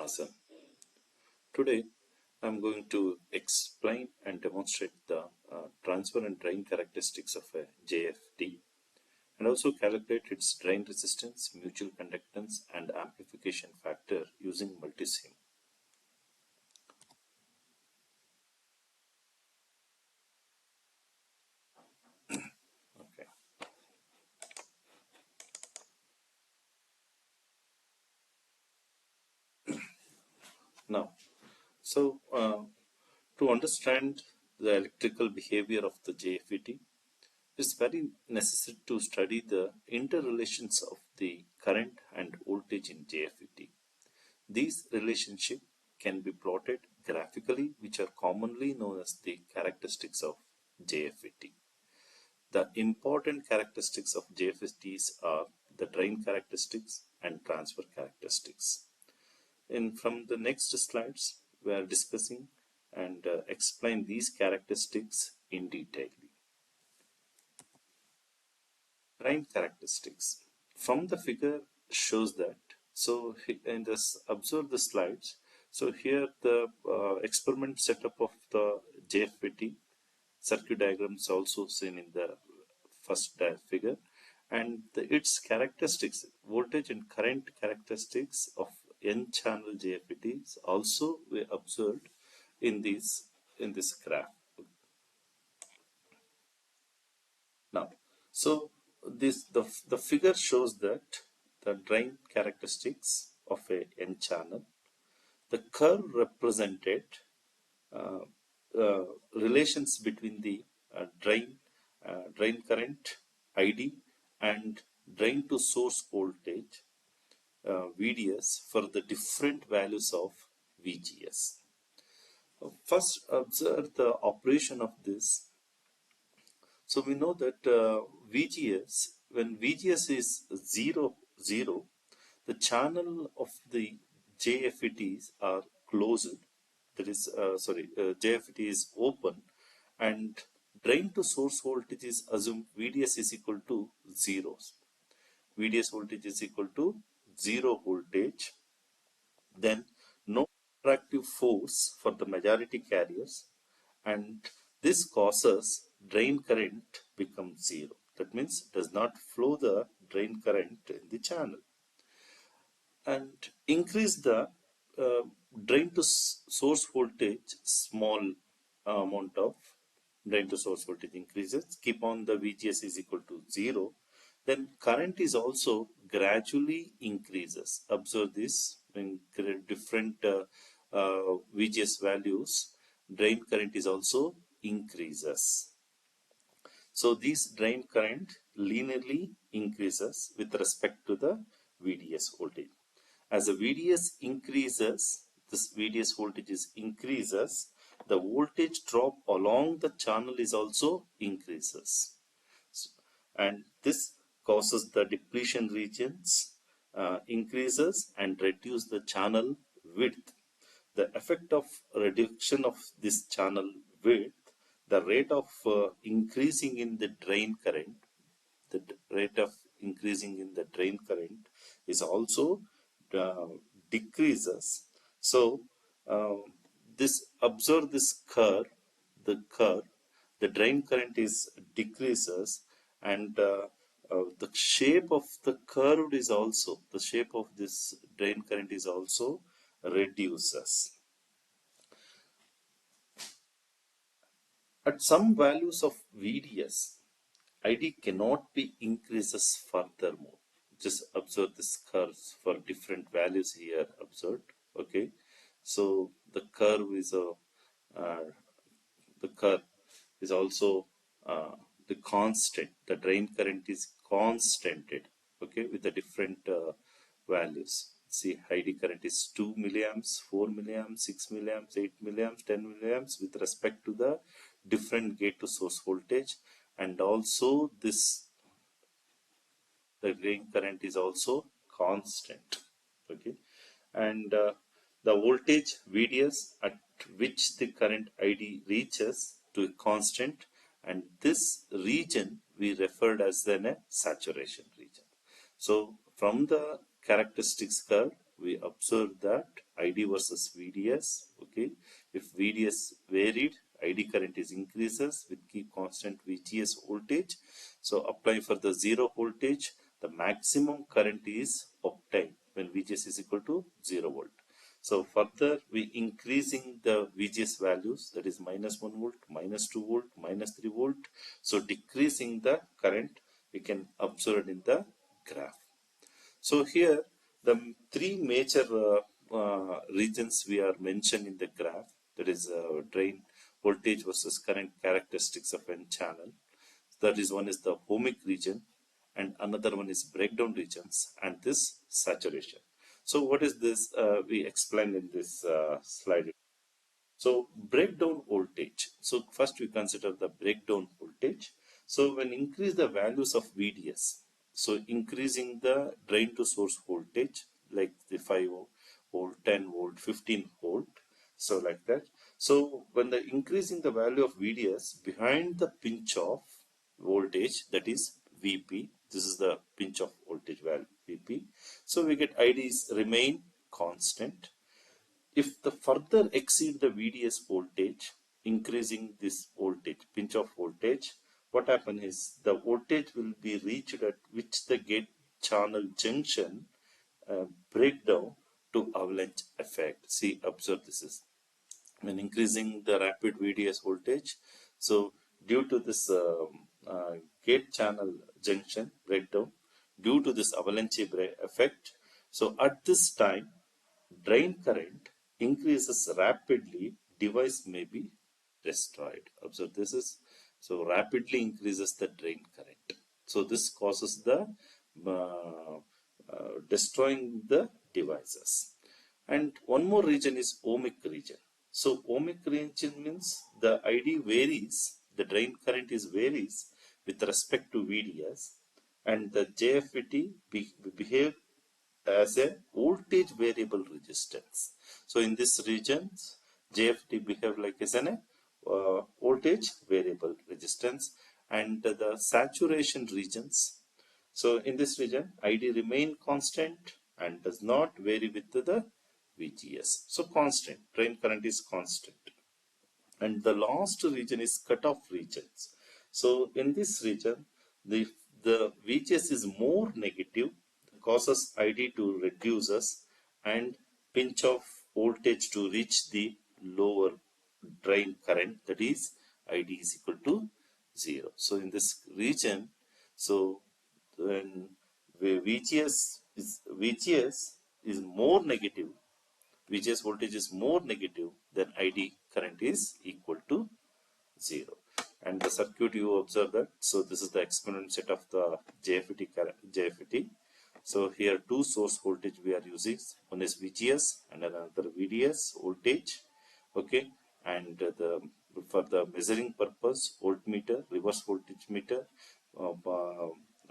Hassan. Today I'm going to explain and demonstrate the transfer and drain characteristics of a JFT and also calculate its drain resistance, mutual conductance and amplification factor using multisim. Okay. Now, to understand the electrical behavior of the JFET, it's very necessary to study the interrelations of the current and voltage in JFET. These relationships can be plotted graphically, which are commonly known as the characteristics of JFET. The important characteristics of JFETs are the drain characteristics and transfer characteristics. From the next slides, we are discussing and explain these characteristics in detail. Drain characteristics. From the figure shows that. So in this, observe the slides. So here the experiment setup of the JFET circuit diagram is also seen in the first figure, and its characteristics, voltage and current characteristics of N-channel JFET is also we observed in this graph. Now, so the figure shows that the drain characteristics of a N-channel. The curve represented relations between the drain current ID and drain to source voltage VDS for the different values of VGS. First, observe the operation of this. So we know that VGS, when VGS is 0, the channel of the JFETs are closed. That is, JFET is open, and drain to source voltage is assumed VDS is equal to 0. VDS voltage is equal to 0 voltage. Then no attractive force for the majority carriers, and this causes drain current becomes 0. That means does not flow the drain current in the channel, and increase the drain to source voltage. Small amount of drain to source voltage increases. Keep on the VGS is equal to 0. Then current is also gradually increases. Observe this in different VGS values, drain current is also increases. So this drain current linearly increases with respect to the VDS voltage. As the VDS increases, this VDS voltage increases, the voltage drop along the channel is also increases. And this causes the depletion regions increases and reduce the channel width. The effect of reduction of this channel width, the rate of increasing in the drain current, the rate of increasing in the drain current is also decreases. So observe this curve, the drain current is decreases, and the shape of the curve is also, the shape of this drain current is also reduces. At some values of VDS, ID cannot be increases furthermore. Just observe this curves for different values here observed. Okay, so the curve is also the constant. The drain current is constanted. Okay, with the different values. See, ID current is 2 milliamps, 4 milliamps, 6 milliamps, 8 milliamps, 10 milliamps with respect to the different gate to source voltage, and also the drain current is also constant. Okay, and the voltage VDS at which the current ID reaches to a constant, and this region we referred as then a saturation region. So from the characteristics curve we observe that ID versus VDS. Okay, if VDS varied, ID current is increases with keep constant VGS voltage. So applying for the zero voltage, the maximum current is obtained when VGS is equal to 0 volt. So further we increasing the VGS values, that is minus 1 volt, minus 2 volt, minus 3 volt. So decreasing the current we can observe in the graph. So here the three major regions we are mentioned in the graph, that is drain voltage versus current characteristics of N channel. That is, one is the ohmic region and another one is breakdown regions and this saturation. So what is this? We explained in this slide. So breakdown voltage. So first we consider the breakdown voltage. So when increase the values of VDS, so increasing the drain to source voltage like the 5 volt, 10 volt, 15 volt, so like that. So when the increasing the value of VDS behind the pinch of voltage, that is VP, this is the pinch of voltage value VP. So we get IDs remain constant. If the further exceed the VDS voltage, increasing this voltage, pinch of voltage, what happens is the voltage will be reached at which the gate channel junction breakdown to avalanche effect. See, observe this is when increasing the rapid VDS voltage. So due to this gate channel junction breakdown, due to this avalanche effect, so at this time drain current increases rapidly, device may be destroyed. Observe this is, so rapidly increases the drain current. So this causes the destroying the devices. And one more region is ohmic region. So ohmic region means the ID varies, the drain current is varies with respect to VDS, and the JFET behave as a voltage variable resistance. So in this region, JFET behave like as an voltage variable resistance, and the saturation regions. So in this region, ID remain constant and does not vary with the VGS. So constant, drain current is constant. And the last region is cutoff regions. So in this region, the VGS is more negative, causes ID to reduces and pinch of voltage to reach the lower drain current, that is ID is equal to 0. So in this region, so when VGS is more negative, VGS voltage is more negative, then ID current is equal to 0. And the circuit you observe that, so this is the exponent set of the JFET. So here two source voltage we are using, one is VGS and another VDS voltage. Okay, and for the measuring purpose, voltmeter, reverse voltage meter,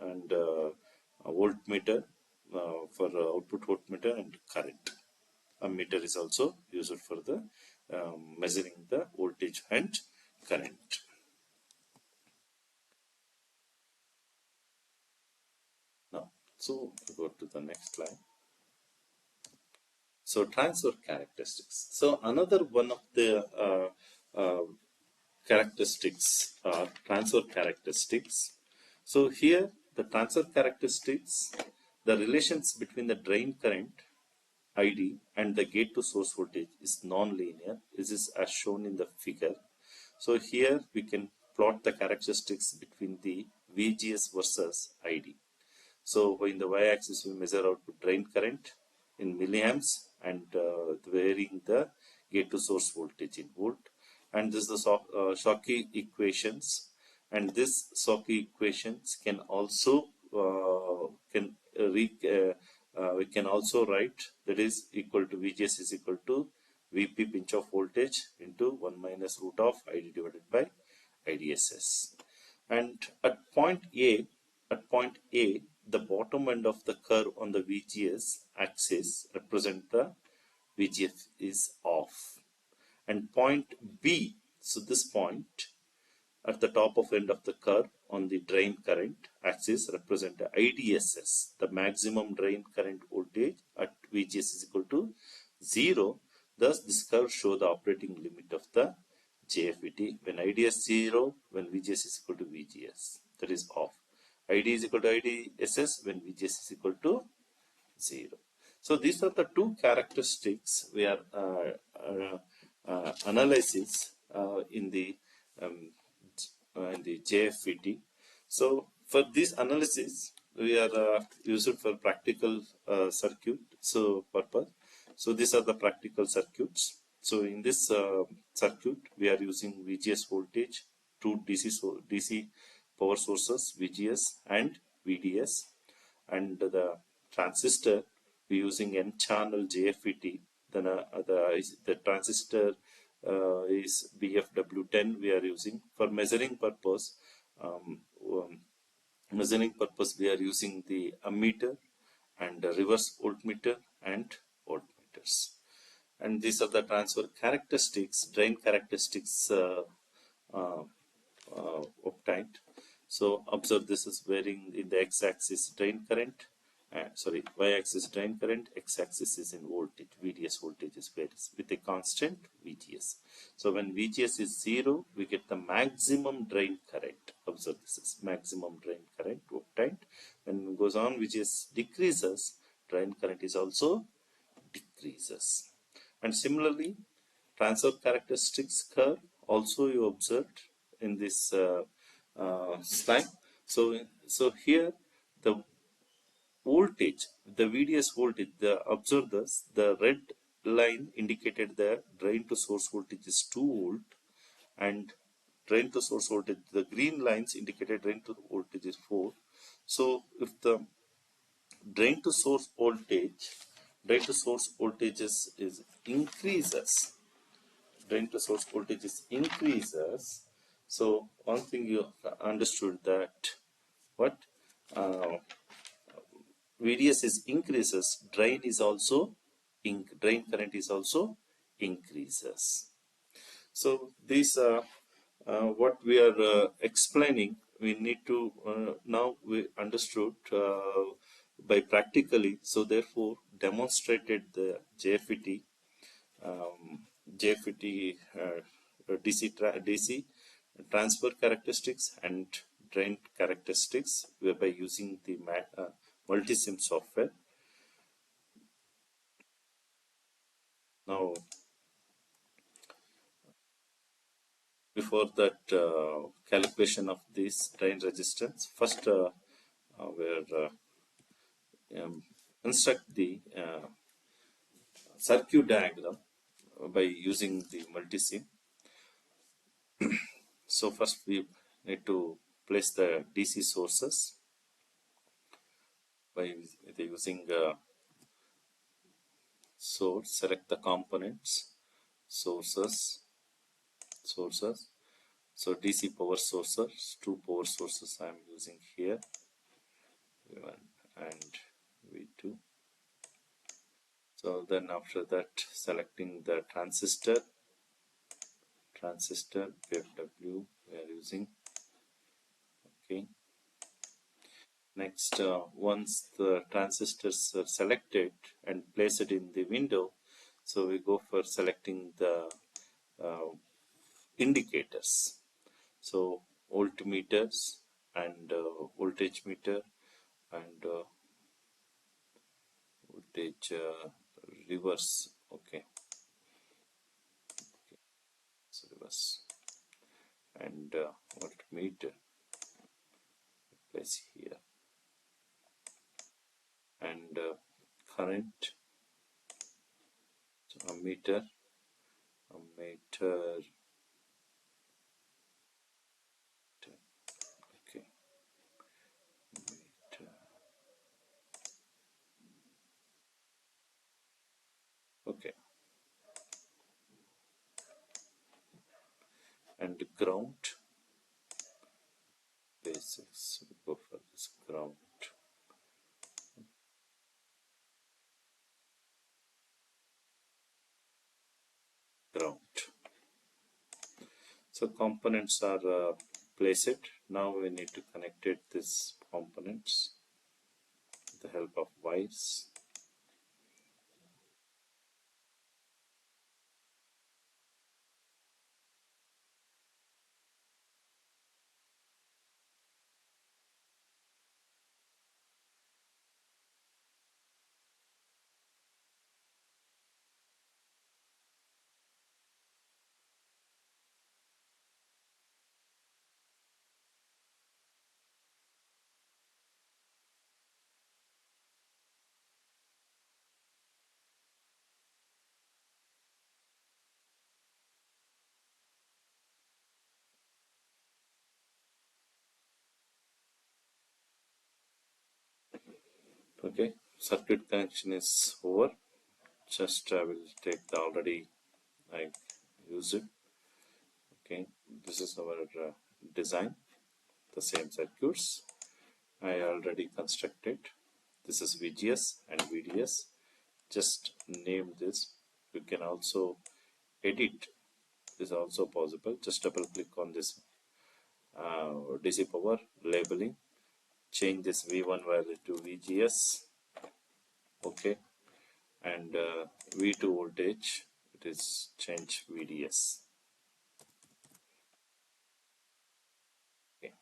and voltmeter for output voltmeter, and current. A meter is also used for the measuring the voltage and current. Now, so go to the next slide. So transfer characteristics. So another one of the characteristics are transfer characteristics. So here the transfer characteristics, the relations between the drain current ID and the gate to source voltage is non-linear. This is as shown in the figure. So here we can plot the characteristics between the VGS versus ID. So in the y-axis we measure output drain current in milliamps and varying the gate to source voltage in volt. And this is the Schottky equations. And this Schottky equations can also we can also write, that is equal to VGS is equal to VP pinch of voltage into 1 minus root of ID divided by IDSS. And at point A, the bottom end of the curve on the VGS axis represent the VGF is off. And point B, so this point at the top of end of the curve on the drain current axis represent the IDSS, the maximum drain current voltage at VGS is equal to 0, thus this curve show the operating limit of the JFET when ID is 0, when VGS is equal to VGS, that is off. ID is equal to IDSS when VGS is equal to 0. So these are the two characteristics we are analysis in the JFET. So for this analysis, we are used for practical circuit purpose. So these are the practical circuits. So in this circuit, we are using VGS voltage, two DC power sources, VGS and VDS, and the transistor we using N channel JFET. Then the transistor is BFW10 we are using for measuring purpose. We are using the ammeter and reverse voltmeter and voltmeters. And these are the transfer characteristics, drain characteristics obtained. So observe, this is varying in the x-axis drain current, y-axis drain current, x-axis is in voltage, VDS voltage is varies with a constant VGS. So when VGS is 0, we get the maximum drain current. Observe, this is maximum drain current obtained. When it goes on, VGS decreases, drain current is also decreases. And similarly, transfer characteristics curve also you observed in this slide. So here the voltage, the VDS voltage, observe this, the red line indicated the drain to source voltage is 2 volt, and drain to source voltage, the green lines indicated drain to voltage is 4. So if the drain to source voltage is increases, drain to source voltage increases. So one thing you understood that what VDS is increases, drain current is also increases. So these what we are explaining, we need to now we understood by practically. So therefore demonstrated the JFET DC transfer characteristics and drain characteristics by using the multisim software. Now, before that calculation of this drain resistance, first we'll construct the circuit diagram by using the multisim. So first we need to place the DC sources by using source, select the components, sources. So DC power sources, two power sources I am using here, V1 and V2. So then after that, selecting the transistor VFW we are using. Okay. Next, once the transistors are selected and place it in the window, so we go for selecting the indicators. So voltmeters and voltage meter and voltage reverse. Okay. So reverse and voltmeter place here, and current, so ammeter. Okay, meter. Okay, and ground. Basics, we go for this ground. So components are placed. Now we need to connect it these components with the help of wires. Okay, circuit connection is over. Just I will take the already I use it. Okay, this is our design, the same circuits I already constructed. This is VGS and VDS. Just name this. You can also edit, is also possible. Just double click on this DC power labeling, change this V1 value to VGS. Okay, and V2 voltage, it is change VDS. Okay,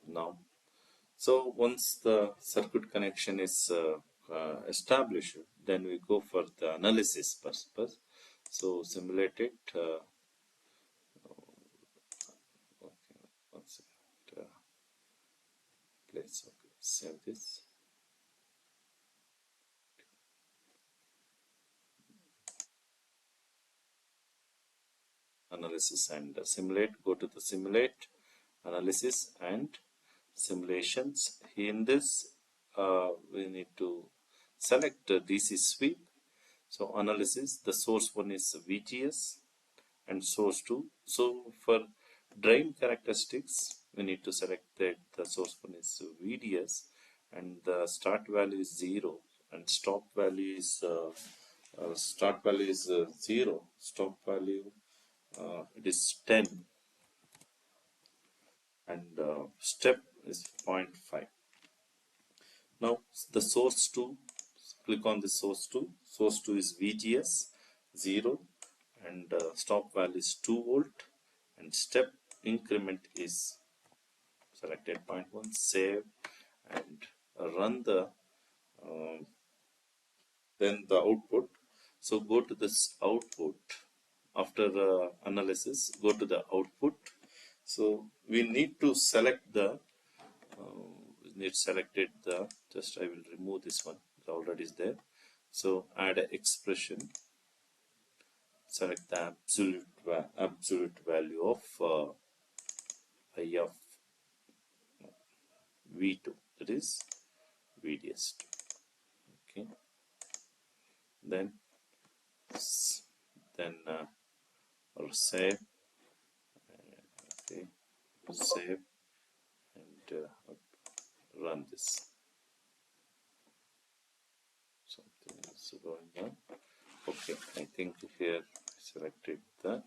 now so once the circuit connection is established, then we go for the analysis purpose. So simulate it. Okay, one second. Place. Okay, save this. Analysis and simulate. Go to the simulate, analysis and simulations. In this, we need to select the DC sweep. So analysis, the source one is VGS and source 2. So for drain characteristics, we need to select that the source one is VDS and the start value is 0 and stop value is 0. Stop value it is 10 and step is 0.5. Now the source 2, click on the source 2. Source 2 is VGS 0 and stop value is 2 volt and step increment is selected 0.1. Save and run the then the output. So go to this output. After analysis, go to the output. So we need to select the selected the, just I will remove this one, it already is there. So add an expression, select the absolute value of I of V2, that is VDS2. Okay, then or save, okay, save and run this. Something is going on. Okay, I think here selected that.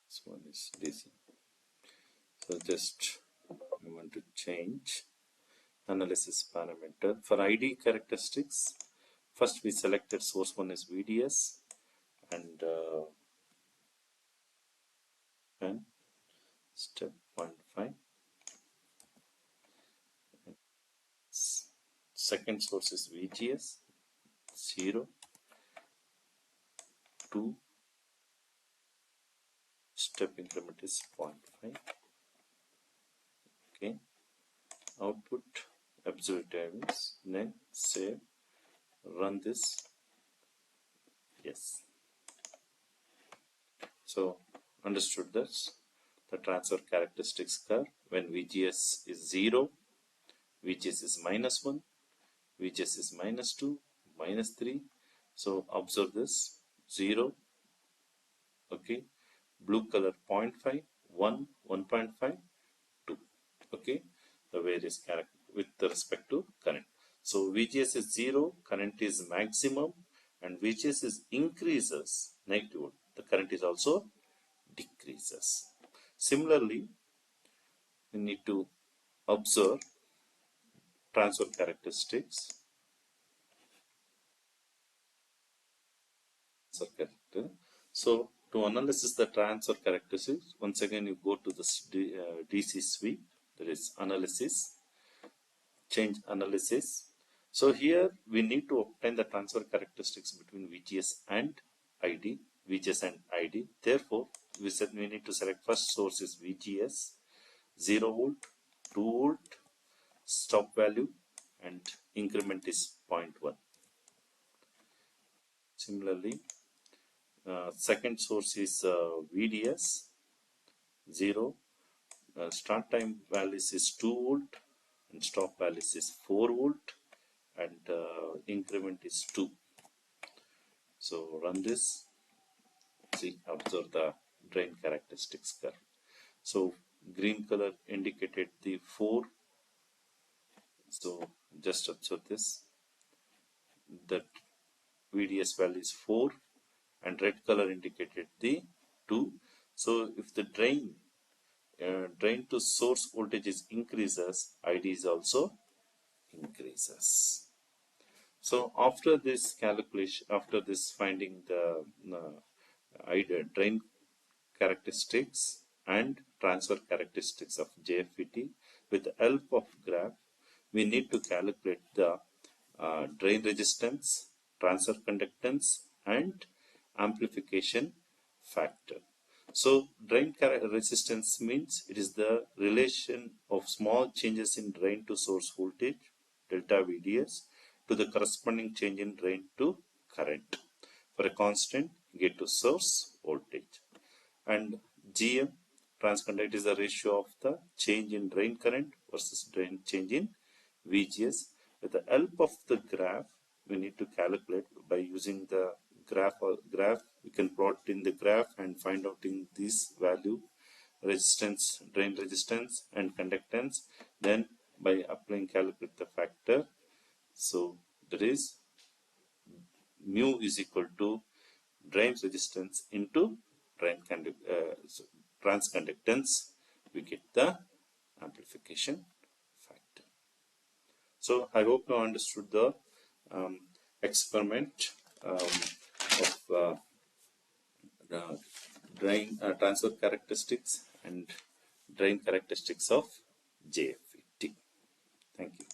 This one is DC. So just we want to change analysis parameter. For ID characteristics, first we selected source one is VDS and step 0.5. Second source is VGS 0, 2, step increment is 0.5. Okay, output absolute values, then save, run this. Yes. So understood this. The transfer characteristics curve when VGS is 0, VGS is -1, VGS is -2, -3. So observe this 0, okay, blue color 0.5, 1, 1.5, 2, okay, the various character with respect to current. So VGS is 0, current is maximum, and VGS is increases negative, the current is also decreases. Similarly, we need to observe transfer characteristics. So to analyze the transfer characteristics, once again you go to the DC sweep, that is analysis, change analysis. So here we need to obtain the transfer characteristics between VGS and ID, VGS and ID. Therefore, we said we need to select first source is VGS, 0 volt, 2 volt, stop value and increment is 0.1. Similarly, second source is VDS 0. Start time values is 2 volt and stop values is 4 volt and increment is 2. So run this, see, observe the drain characteristics curve. So green color indicated the 4. So just observe this, that VDS value is 4 and red color indicated the 2. So if the drain to source voltage is increases, ID is also increases. So after this calculation, after this finding the drain characteristics and transfer characteristics of JFET, with the help of graph, we need to calculate the drain resistance, transfer conductance and amplification factor. So drain resistance means it is the relation of small changes in drain to source voltage, delta VDS, to the corresponding change in drain to current for a constant gate to source voltage. And GM, transconductor, is the ratio of the change in drain current versus drain change in VGS. With the help of the graph, we need to calculate by using the graph. We can plot in the graph and find out in this value resistance, drain resistance and conductance. Then by applying, calculate the factor. So that is mu is equal to drain resistance into transconductance. We get the amplification factor. So I hope you understood the experiment of the drain transfer characteristics and drain characteristics of JFET. Thank you.